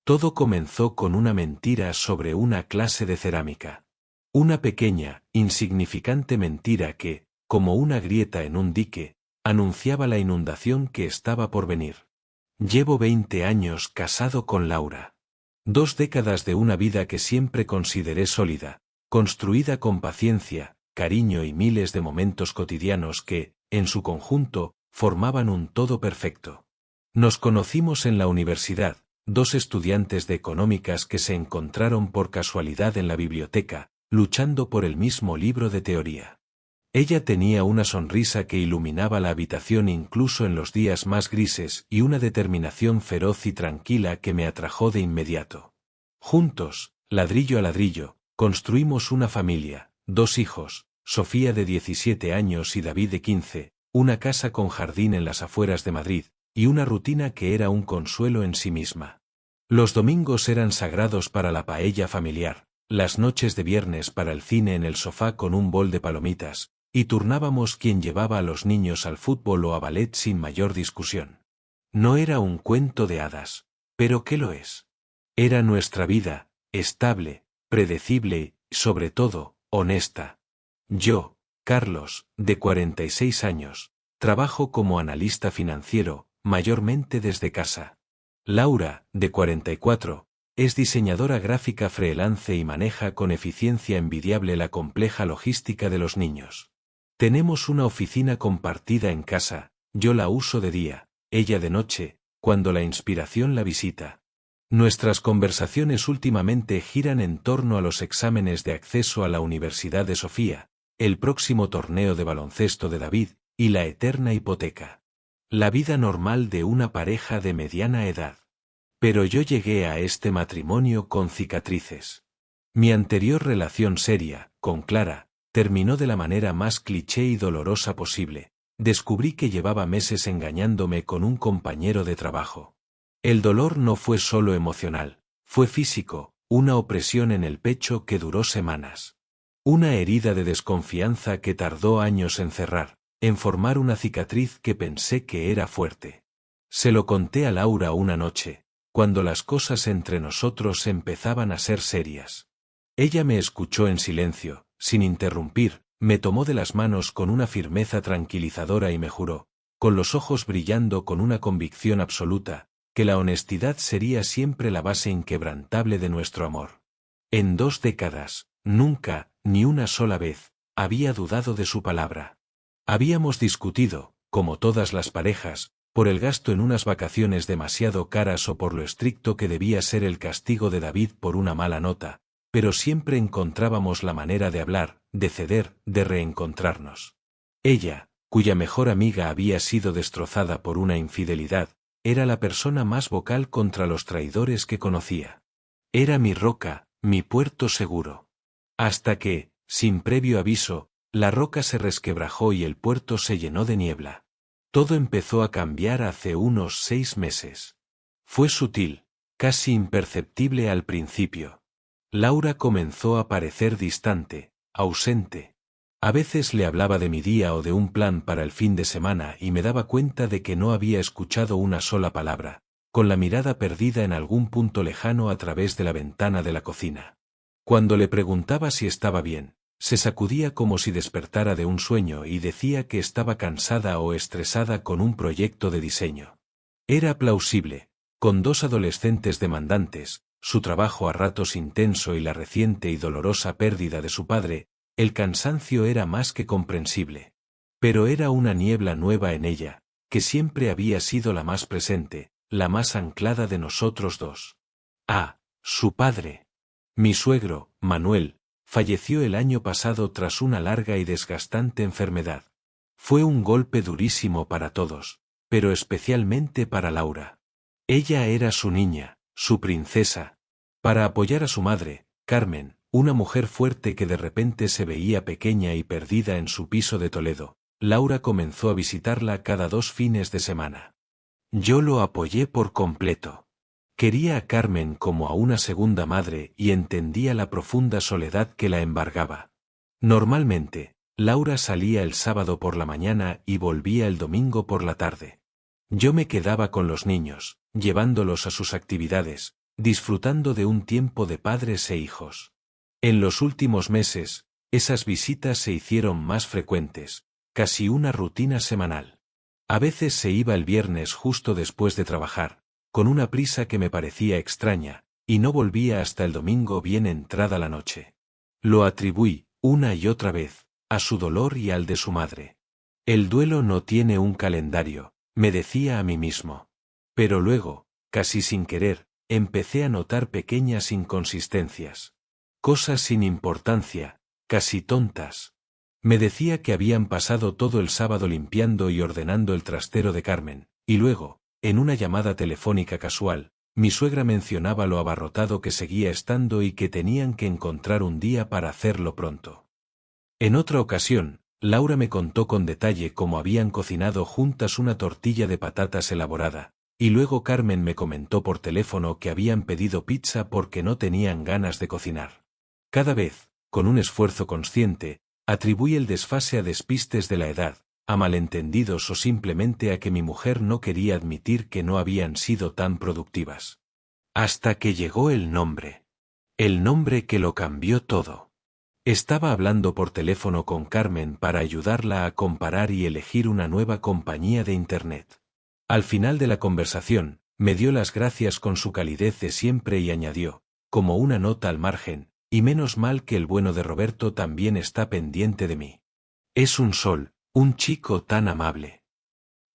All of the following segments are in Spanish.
Todo comenzó con una mentira sobre una clase de cerámica. Una pequeña, insignificante mentira que, como una grieta en un dique, anunciaba la inundación que estaba por venir. Llevo 20 años casado con Laura. 2 décadas de una vida que siempre consideré sólida, construida con paciencia, cariño y miles de momentos cotidianos que, en su conjunto, formaban un todo perfecto. Nos conocimos en la universidad, 2 estudiantes de económicas que se encontraron por casualidad en la biblioteca, luchando por el mismo libro de teoría. Ella tenía una sonrisa que iluminaba la habitación incluso en los días más grises y una determinación feroz y tranquila que me atrajo de inmediato. Juntos, ladrillo a ladrillo, construimos una familia, 2 hijos, Sofía de 17 años y David de 15, una casa con jardín en las afueras de Madrid, y una rutina que era un consuelo en sí misma. Los domingos eran sagrados para la paella familiar, las noches de viernes para el cine en el sofá con un bol de palomitas, y turnábamos quién llevaba a los niños al fútbol o a ballet sin mayor discusión. No era un cuento de hadas, pero ¿qué lo es? Era nuestra vida, estable, predecible y, sobre todo, honesta. Yo, Carlos, de 46 años, trabajo como analista financiero, mayormente desde casa. Laura, de 44, es diseñadora gráfica freelance y maneja con eficiencia envidiable la compleja logística de los niños. Tenemos una oficina compartida en casa, yo la uso de día, ella de noche, cuando la inspiración la visita. Nuestras conversaciones últimamente giran en torno a los exámenes de acceso a la Universidad de Sofía, el próximo torneo de baloncesto de David, y la eterna hipoteca. La vida normal de una pareja de mediana edad. Pero yo llegué a este matrimonio con cicatrices. Mi anterior relación seria, con Clara, terminó de la manera más cliché y dolorosa posible. Descubrí que llevaba meses engañándome con un compañero de trabajo. El dolor no fue solo emocional, fue físico, una opresión en el pecho que duró semanas. Una herida de desconfianza que tardó años en cerrar, en formar una cicatriz que pensé que era fuerte. Se lo conté a Laura una noche, cuando las cosas entre nosotros empezaban a ser serias. Ella me escuchó en silencio, sin interrumpir, me tomó de las manos con una firmeza tranquilizadora y me juró, con los ojos brillando con una convicción absoluta, que la honestidad sería siempre la base inquebrantable de nuestro amor. En 2 décadas, nunca, ni una sola vez, había dudado de su palabra. Habíamos discutido, como todas las parejas, por el gasto en unas vacaciones demasiado caras o por lo estricto que debía ser el castigo de David por una mala nota, pero siempre encontrábamos la manera de hablar, de ceder, de reencontrarnos. Ella, cuya mejor amiga había sido destrozada por una infidelidad, era la persona más vocal contra los traidores que conocía. Era mi roca, mi puerto seguro. Hasta que, sin previo aviso, la roca se resquebrajó y el puerto se llenó de niebla. Todo empezó a cambiar hace unos 6 meses. Fue sutil, casi imperceptible al principio. Laura comenzó a parecer distante, ausente. A veces le hablaba de mi día o de un plan para el fin de semana y me daba cuenta de que no había escuchado una sola palabra, con la mirada perdida en algún punto lejano a través de la ventana de la cocina. Cuando le preguntaba si estaba bien, se sacudía como si despertara de un sueño y decía que estaba cansada o estresada con un proyecto de diseño. Era plausible, con 2 adolescentes demandantes, su trabajo a ratos intenso y la reciente y dolorosa pérdida de su padre, el cansancio era más que comprensible. Pero era una niebla nueva en ella, que siempre había sido la más presente, la más anclada de nosotros 2. Su padre. Mi suegro, Manuel, falleció el año pasado tras una larga y desgastante enfermedad. Fue un golpe durísimo para todos, pero especialmente para Laura. Ella era su niña, su princesa. Para apoyar a su madre, Carmen, una mujer fuerte que de repente se veía pequeña y perdida en su piso de Toledo, Laura comenzó a visitarla cada 2 fines de semana. Yo lo apoyé por completo. Quería a Carmen como a una segunda madre y entendía la profunda soledad que la embargaba. Normalmente, Laura salía el sábado por la mañana y volvía el domingo por la tarde. Yo me quedaba con los niños, llevándolos a sus actividades, disfrutando de un tiempo de padres e hijos. En los últimos meses, esas visitas se hicieron más frecuentes, casi una rutina semanal. A veces se iba el viernes justo después de trabajar, con una prisa que me parecía extraña, y no volvía hasta el domingo bien entrada la noche. Lo atribuí, una y otra vez, a su dolor y al de su madre. El duelo no tiene un calendario, me decía a mí mismo. Pero luego, casi sin querer, empecé a notar pequeñas inconsistencias. Cosas sin importancia, casi tontas. Me decía que habían pasado todo el sábado limpiando y ordenando el trastero de Carmen, y luego, en una llamada telefónica casual, mi suegra mencionaba lo abarrotado que seguía estando y que tenían que encontrar un día para hacerlo pronto. En otra ocasión, Laura me contó con detalle cómo habían cocinado juntas una tortilla de patatas elaborada, y luego Carmen me comentó por teléfono que habían pedido pizza porque no tenían ganas de cocinar. Cada vez, con un esfuerzo consciente, atribuí el desfase a despistes de la edad, a malentendidos o simplemente a que mi mujer no quería admitir que no habían sido tan productivas. Hasta que llegó el nombre. El nombre que lo cambió todo. Estaba hablando por teléfono con Carmen para ayudarla a comparar y elegir una nueva compañía de Internet. Al final de la conversación, me dio las gracias con su calidez de siempre y añadió, como una nota al margen, y menos mal que el bueno de Roberto también está pendiente de mí. Es un sol, un chico tan amable.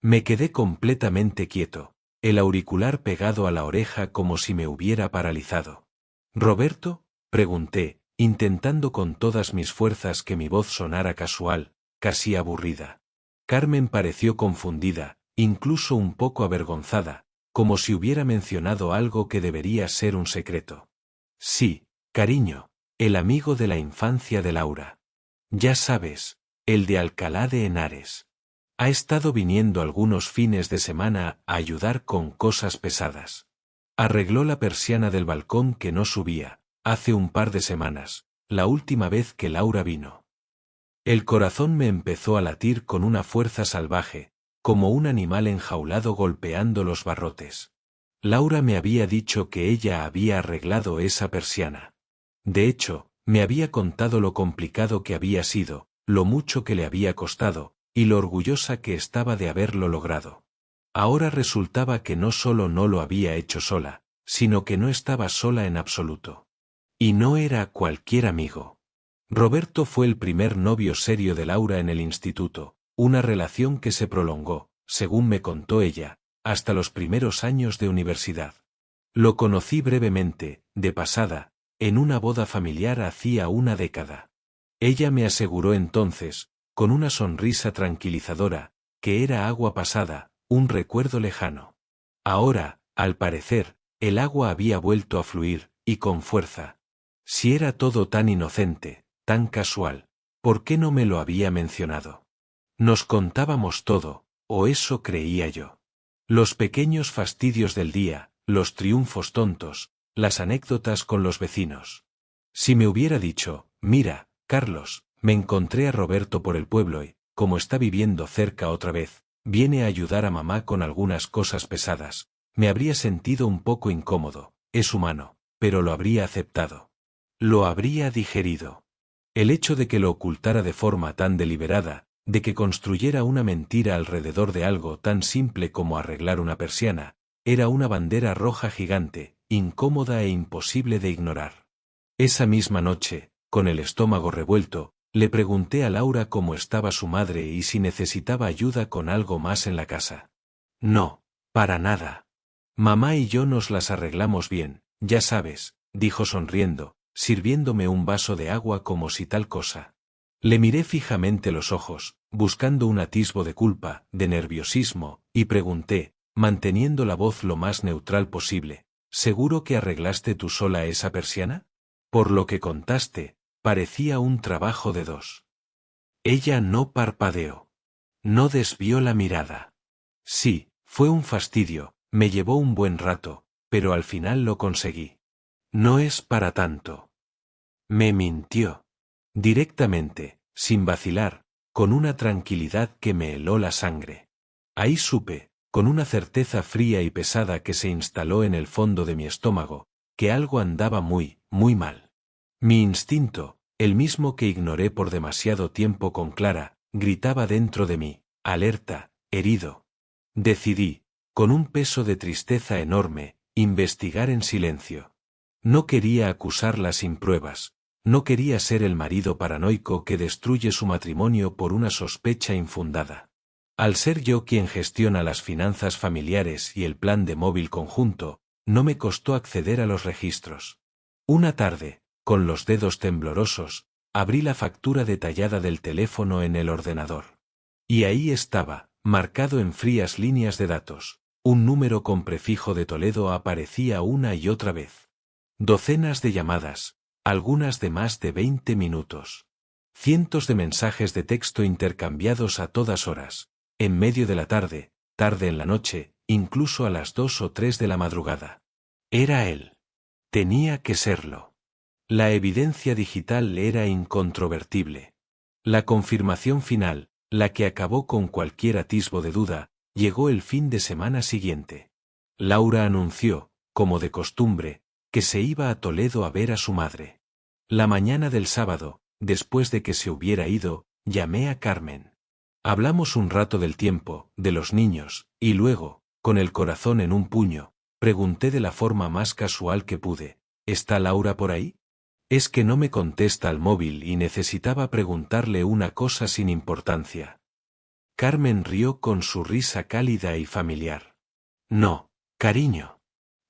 Me quedé completamente quieto, el auricular pegado a la oreja como si me hubiera paralizado. ¿Roberto?, pregunté, intentando con todas mis fuerzas que mi voz sonara casual, casi aburrida. Carmen pareció confundida, incluso un poco avergonzada, como si hubiera mencionado algo que debería ser un secreto. Sí, cariño, el amigo de la infancia de Laura. Ya sabes, el de Alcalá de Henares. Ha estado viniendo algunos fines de semana a ayudar con cosas pesadas. Arregló la persiana del balcón que no subía, hace un par de semanas, la última vez que Laura vino. El corazón me empezó a latir con una fuerza salvaje, como un animal enjaulado golpeando los barrotes. Laura me había dicho que ella había arreglado esa persiana. De hecho, me había contado lo complicado que había sido, lo mucho que le había costado, y lo orgullosa que estaba de haberlo logrado. Ahora resultaba que no solo no lo había hecho sola, sino que no estaba sola en absoluto. Y no era cualquier amigo. Roberto fue el primer novio serio de Laura en el instituto, una relación que se prolongó, según me contó ella, hasta los primeros años de universidad. Lo conocí brevemente, de pasada, en una boda familiar hacía una década. Ella me aseguró entonces, con una sonrisa tranquilizadora, que era agua pasada, un recuerdo lejano. Ahora, al parecer, el agua había vuelto a fluir, y con fuerza. Si era todo tan inocente, tan casual, ¿por qué no me lo había mencionado? Nos contábamos todo, o eso creía yo. Los pequeños fastidios del día, los triunfos tontos, las anécdotas con los vecinos. Si me hubiera dicho, mira, Carlos, me encontré a Roberto por el pueblo y, como está viviendo cerca otra vez, viene a ayudar a mamá con algunas cosas pesadas, me habría sentido un poco incómodo, es humano, pero lo habría aceptado. Lo habría digerido. El hecho de que lo ocultara de forma tan deliberada, de que construyera una mentira alrededor de algo tan simple como arreglar una persiana, era una bandera roja gigante, incómoda e imposible de ignorar. Esa misma noche, con el estómago revuelto, le pregunté a Laura cómo estaba su madre y si necesitaba ayuda con algo más en la casa. No, para nada. Mamá y yo nos las arreglamos bien, ya sabes, dijo sonriendo, sirviéndome un vaso de agua como si tal cosa. Le miré fijamente los ojos, buscando un atisbo de culpa, de nerviosismo, y pregunté, manteniendo la voz lo más neutral posible, ¿seguro que arreglaste tú sola esa persiana? Por lo que contaste, parecía un trabajo de dos. Ella no parpadeó. No desvió la mirada. Sí, fue un fastidio, me llevó un buen rato, pero al final lo conseguí. No es para tanto. Me mintió. Directamente, sin vacilar, con una tranquilidad que me heló la sangre. Ahí supe, con una certeza fría y pesada que se instaló en el fondo de mi estómago, que algo andaba muy mal. Mi instinto, el mismo que ignoré por demasiado tiempo con Clara, gritaba dentro de mí, alerta, herido. Decidí, con un peso de tristeza enorme, investigar en silencio. No quería acusarla sin pruebas, no quería ser el marido paranoico que destruye su matrimonio por una sospecha infundada. Al ser yo quien gestiona las finanzas familiares y el plan de móvil conjunto, no me costó acceder a los registros. Una tarde, con los dedos temblorosos, abrí la factura detallada del teléfono en el ordenador. Y ahí estaba, marcado en frías líneas de datos, un número con prefijo de Toledo aparecía una y otra vez. Docenas de llamadas, algunas de más de 20 minutos. Cientos de mensajes de texto intercambiados a todas horas, en medio de la tarde, tarde en la noche, incluso a las 2 o 3 de la madrugada. Era él. Tenía que serlo. La evidencia digital era incontrovertible. La confirmación final, la que acabó con cualquier atisbo de duda, llegó el fin de semana siguiente. Laura anunció, como de costumbre, que se iba a Toledo a ver a su madre. La mañana del sábado, después de que se hubiera ido, llamé a Carmen. Hablamos un rato del tiempo, de los niños, y luego, con el corazón en un puño, pregunté de la forma más casual que pude, ¿está Laura por ahí? Es que no me contesta al móvil y necesitaba preguntarle una cosa sin importancia. Carmen rió con su risa cálida y familiar. No, cariño.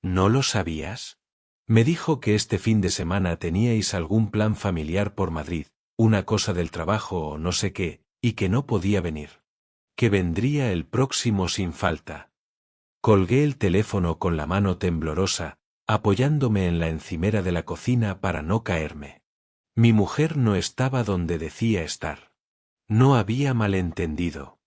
¿No lo sabías? Me dijo que este fin de semana teníais algún plan familiar por Madrid, una cosa del trabajo o no sé qué, y que no podía venir. Que vendría el próximo sin falta. Colgué el teléfono con la mano temblorosa, apoyándome en la encimera de la cocina para no caerme. Mi mujer no estaba donde decía estar. No había malentendido.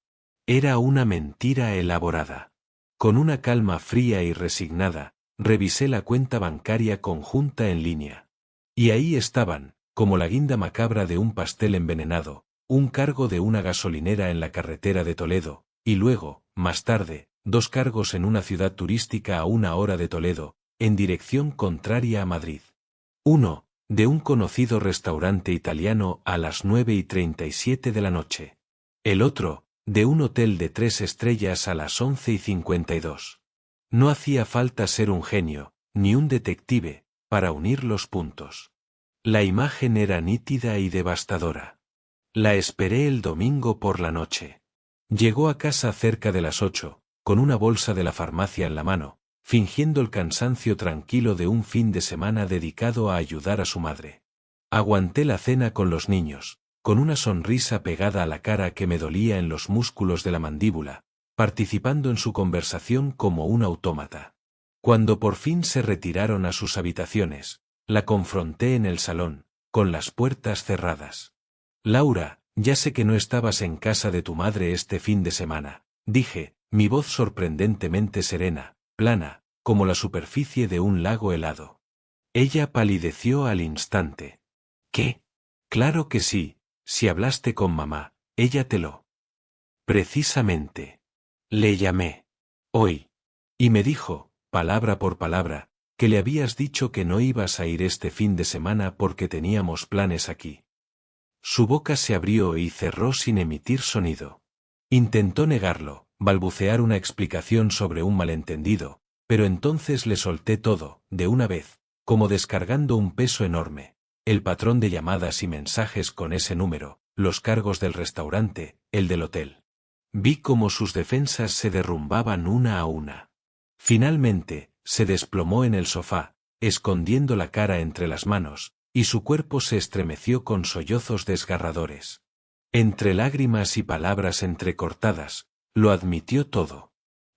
Era una mentira elaborada. Con una calma fría y resignada, revisé la cuenta bancaria conjunta en línea. Y ahí estaban, como la guinda macabra de un pastel envenenado, un cargo de una gasolinera en la carretera de Toledo, y luego, más tarde, 2 cargos en una ciudad turística a 1 hora de Toledo, en dirección contraria a Madrid. Uno, de un conocido restaurante italiano a las 9:37 de la noche. El otro, de un hotel de 3 estrellas a las 11:52. No hacía falta ser un genio, ni un detective, para unir los puntos. La imagen era nítida y devastadora. La esperé el domingo por la noche. Llegó a casa cerca de las 8, con una bolsa de la farmacia en la mano, fingiendo el cansancio tranquilo de un fin de semana dedicado a ayudar a su madre. Aguanté la cena con los niños, con una sonrisa pegada a la cara que me dolía en los músculos de la mandíbula, participando en su conversación como un autómata. Cuando por fin se retiraron a sus habitaciones, la confronté en el salón, con las puertas cerradas. Laura, ya sé que no estabas en casa de tu madre este fin de semana, dije, mi voz sorprendentemente serena, plana, como la superficie de un lago helado. Ella palideció al instante. ¿Qué? Claro que sí, si hablaste con mamá, ella te lo. Precisamente. Le llamé. Hoy. Y me dijo, palabra por palabra, que le habías dicho que no ibas a ir este fin de semana porque teníamos planes aquí. Su boca se abrió y cerró sin emitir sonido. Intentó negarlo, balbucear una explicación sobre un malentendido, pero entonces le solté todo, de una vez, como descargando un peso enorme. El patrón de llamadas y mensajes con ese número, los cargos del restaurante, el del hotel. Vi cómo sus defensas se derrumbaban una a una. Finalmente, se desplomó en el sofá, escondiendo la cara entre las manos, y su cuerpo se estremeció con sollozos desgarradores. Entre lágrimas y palabras entrecortadas, lo admitió todo.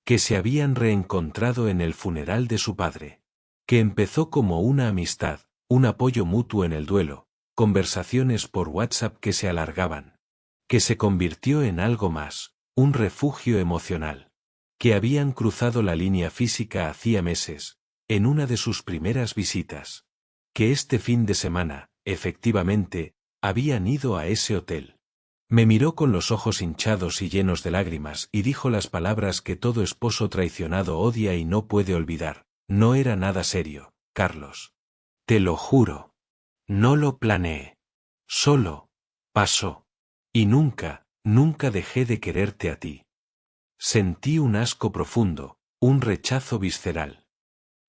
Que se habían reencontrado en el funeral de su padre. Que empezó como una amistad, un apoyo mutuo en el duelo, conversaciones por WhatsApp que se alargaban. Que se convirtió en algo más, un refugio emocional. Que habían cruzado la línea física hacía meses, en una de sus primeras visitas. Que este fin de semana, efectivamente, habían ido a ese hotel. Me miró con los ojos hinchados y llenos de lágrimas y dijo las palabras que todo esposo traicionado odia y no puede olvidar, no era nada serio. Carlos. Te lo juro. No lo planeé. Solo pasó. Y nunca, nunca dejé de quererte a ti. Sentí un asco profundo, un rechazo visceral.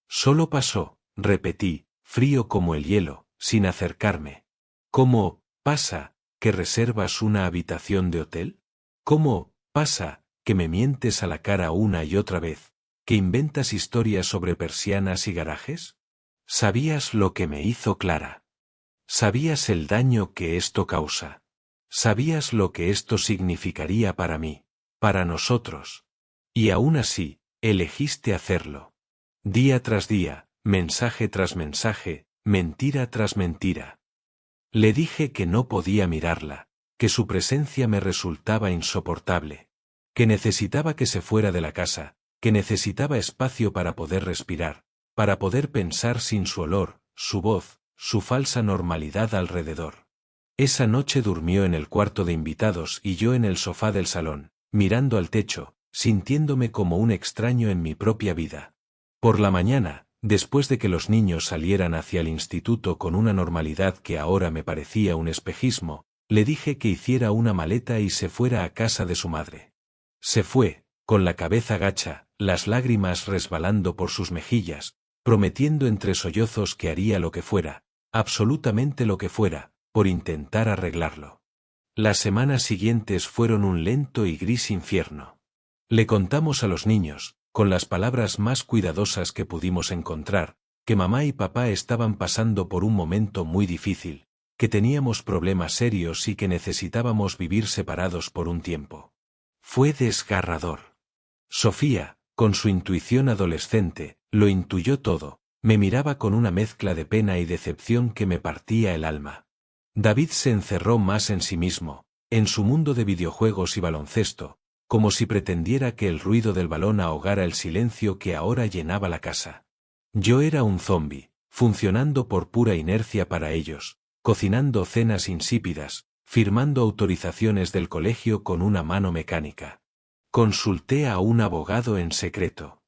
Solo pasó, repetí, frío como el hielo, sin acercarme. ¿Cómo pasa que reservas una habitación de hotel? ¿Cómo pasa que me mientes a la cara una y otra vez, que inventas historias sobre persianas y garajes? ¿Sabías lo que me hizo Clara? ¿Sabías el daño que esto causa? ¿Sabías lo que esto significaría para mí, para nosotros? Y aún así, elegiste hacerlo. Día tras día, mensaje tras mensaje, mentira tras mentira. Le dije que no podía mirarla, que su presencia me resultaba insoportable, que necesitaba que se fuera de la casa, que necesitaba espacio para poder respirar, para poder pensar sin su olor, su voz, su falsa normalidad alrededor. Esa noche durmió en el cuarto de invitados y yo en el sofá del salón, mirando al techo, sintiéndome como un extraño en mi propia vida. Por la mañana, después de que los niños salieran hacia el instituto con una normalidad que ahora me parecía un espejismo, le dije que hiciera una maleta y se fuera a casa de su madre. Se fue, con la cabeza gacha, las lágrimas resbalando por sus mejillas, prometiendo entre sollozos que haría lo que fuera, absolutamente lo que fuera, por intentar arreglarlo. Las semanas siguientes fueron un lento y gris infierno. Le contamos a los niños, con las palabras más cuidadosas que pudimos encontrar, que mamá y papá estaban pasando por un momento muy difícil, que teníamos problemas serios y que necesitábamos vivir separados por un tiempo. Fue desgarrador. Sofía, con su intuición adolescente, lo intuyó todo, me miraba con una mezcla de pena y decepción que me partía el alma. David se encerró más en sí mismo, en su mundo de videojuegos y baloncesto, como si pretendiera que el ruido del balón ahogara el silencio que ahora llenaba la casa. Yo era un zombi, funcionando por pura inercia para ellos, cocinando cenas insípidas, firmando autorizaciones del colegio con una mano mecánica. Consulté a un abogado en secreto.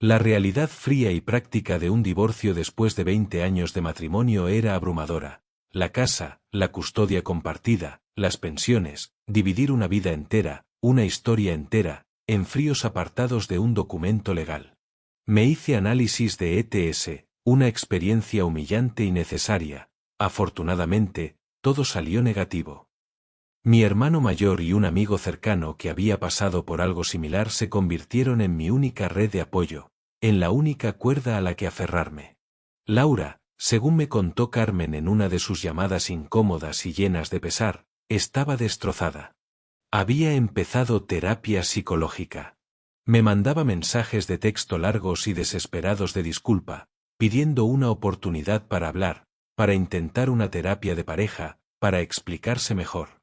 La realidad fría y práctica de un divorcio después de 20 años de matrimonio era abrumadora. La casa, la custodia compartida, las pensiones, dividir una vida entera, una historia entera, en fríos apartados de un documento legal. Me hice análisis de ETS, una experiencia humillante y necesaria. Afortunadamente, todo salió negativo. Mi hermano mayor y un amigo cercano que había pasado por algo similar se convirtieron en mi única red de apoyo, en la única cuerda a la que aferrarme. Laura, según me contó Carmen en una de sus llamadas incómodas y llenas de pesar, estaba destrozada. Había empezado terapia psicológica. Me mandaba mensajes de texto largos y desesperados de disculpa, pidiendo una oportunidad para hablar, para intentar una terapia de pareja, para explicarse mejor.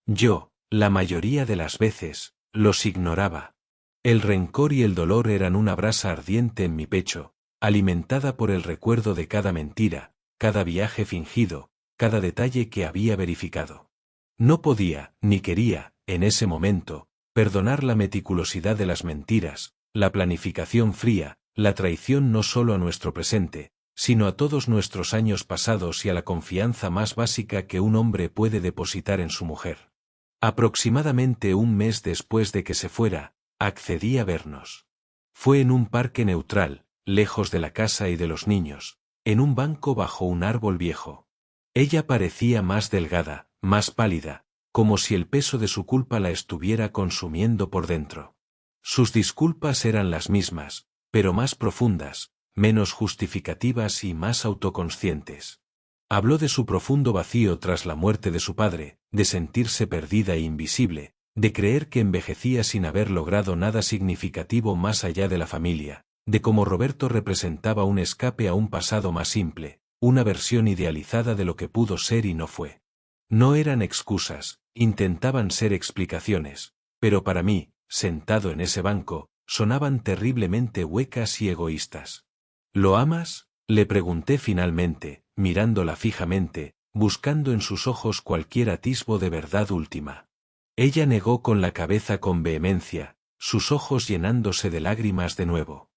Yo, la mayoría de las veces, los ignoraba. El rencor y el dolor eran una brasa ardiente en mi pecho, alimentada por el recuerdo de cada mentira, cada viaje fingido, cada detalle que había verificado. No podía, ni quería, en ese momento, perdonar la meticulosidad de las mentiras, la planificación fría, la traición no solo a nuestro presente, sino a todos nuestros años pasados y a la confianza más básica que un hombre puede depositar en su mujer. Aproximadamente un mes después de que se fuera, accedí a vernos. Fue en un parque neutral, lejos de la casa y de los niños, en un banco bajo un árbol viejo. Ella parecía más delgada, más pálida, como si el peso de su culpa la estuviera consumiendo por dentro. Sus disculpas eran las mismas, pero más profundas, menos justificativas y más autoconscientes. Habló de su profundo vacío tras la muerte de su padre, de sentirse perdida e invisible, de creer que envejecía sin haber logrado nada significativo más allá de la familia, de cómo Roberto representaba un escape a un pasado más simple, una versión idealizada de lo que pudo ser y no fue. No eran excusas, intentaban ser explicaciones, pero para mí, sentado en ese banco, sonaban terriblemente huecas y egoístas. ¿Lo amas?, le pregunté finalmente, mirándola fijamente, buscando en sus ojos cualquier atisbo de verdad última. Ella negó con la cabeza con vehemencia, sus ojos llenándose de lágrimas de nuevo.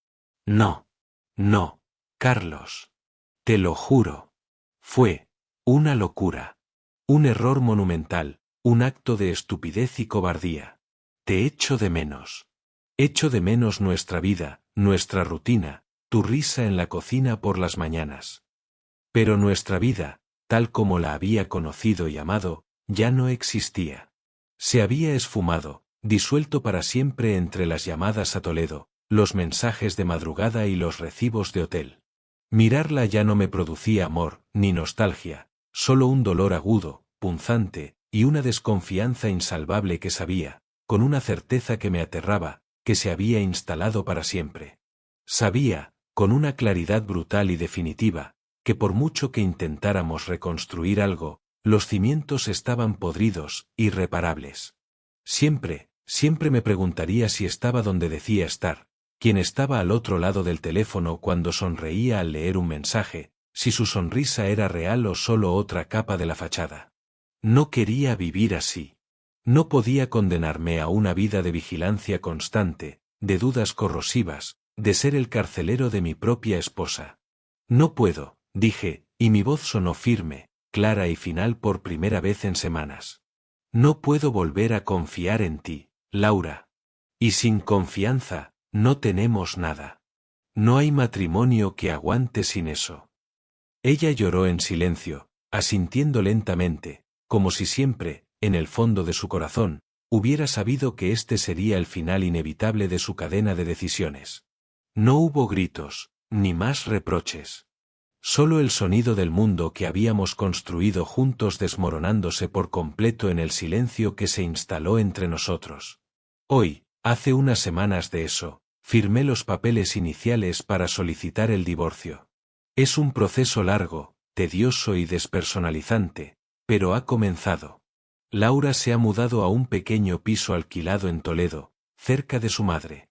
No. No, Carlos. Te lo juro. Fue una locura. Un error monumental, un acto de estupidez y cobardía. Te echo de menos. Echo de menos nuestra vida, nuestra rutina, tu risa en la cocina por las mañanas. Pero nuestra vida, tal como la había conocido y amado, ya no existía. Se había esfumado, disuelto para siempre entre las llamadas a Toledo, los mensajes de madrugada y los recibos de hotel. Mirarla ya no me producía amor, ni nostalgia, solo un dolor agudo, punzante, y una desconfianza insalvable que sabía, con una certeza que me aterraba, que se había instalado para siempre. Sabía, con una claridad brutal y definitiva, que por mucho que intentáramos reconstruir algo, los cimientos estaban podridos, irreparables. Siempre me preguntaría si estaba donde decía estar, quién estaba al otro lado del teléfono cuando sonreía al leer un mensaje, si su sonrisa era real o solo otra capa de la fachada. No quería vivir así. No podía condenarme a una vida de vigilancia constante, de dudas corrosivas, de ser el carcelero de mi propia esposa. No puedo, dije, y mi voz sonó firme, clara y final por primera vez en semanas. No puedo volver a confiar en ti, Laura. Y sin confianza, no tenemos nada. No hay matrimonio que aguante sin eso. Ella lloró en silencio, asintiendo lentamente, como si siempre, en el fondo de su corazón, hubiera sabido que este sería el final inevitable de su cadena de decisiones. No hubo gritos, ni más reproches. Solo el sonido del mundo que habíamos construido juntos desmoronándose por completo en el silencio que se instaló entre nosotros. Hoy, hace unas semanas de eso, firmé los papeles iniciales para solicitar el divorcio. Es un proceso largo, tedioso y despersonalizante, pero ha comenzado. Laura se ha mudado a un pequeño piso alquilado en Toledo, cerca de su madre.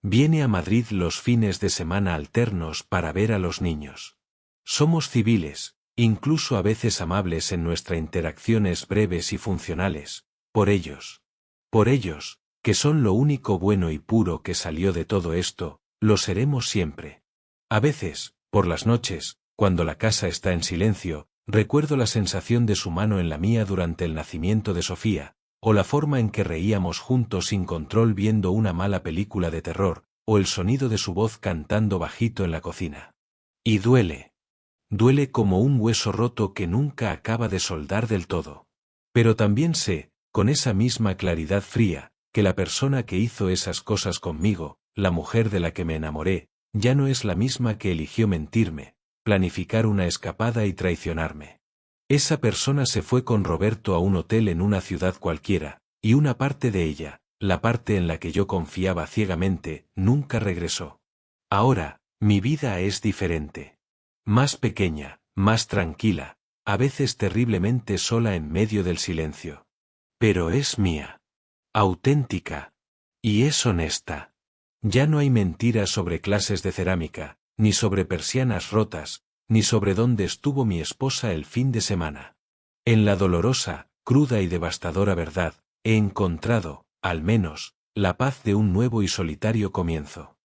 Viene a Madrid los fines de semana alternos para ver a los niños. Somos civiles, incluso a veces amables en nuestras interacciones breves y funcionales, por ellos. Por ellos, que son lo único bueno y puro que salió de todo esto, lo seremos siempre. A veces, por las noches, cuando la casa está en silencio, recuerdo la sensación de su mano en la mía durante el nacimiento de Sofía, o la forma en que reíamos juntos sin control viendo una mala película de terror, o el sonido de su voz cantando bajito en la cocina. Y duele. Duele como un hueso roto que nunca acaba de soldar del todo. Pero también sé, con esa misma claridad fría, que la persona que hizo esas cosas conmigo, la mujer de la que me enamoré, ya no es la misma que eligió mentirme, planificar una escapada y traicionarme. Esa persona se fue con Roberto a un hotel en una ciudad cualquiera, y una parte de ella, la parte en la que yo confiaba ciegamente, nunca regresó. Ahora, mi vida es diferente. Más pequeña, más tranquila, a veces terriblemente sola en medio del silencio. Pero es mía. Auténtica. Y es honesta. Ya no hay mentiras sobre clases de cerámica, ni sobre persianas rotas, ni sobre dónde estuvo mi esposa el fin de semana. En la dolorosa, cruda y devastadora verdad, he encontrado, al menos, la paz de un nuevo y solitario comienzo.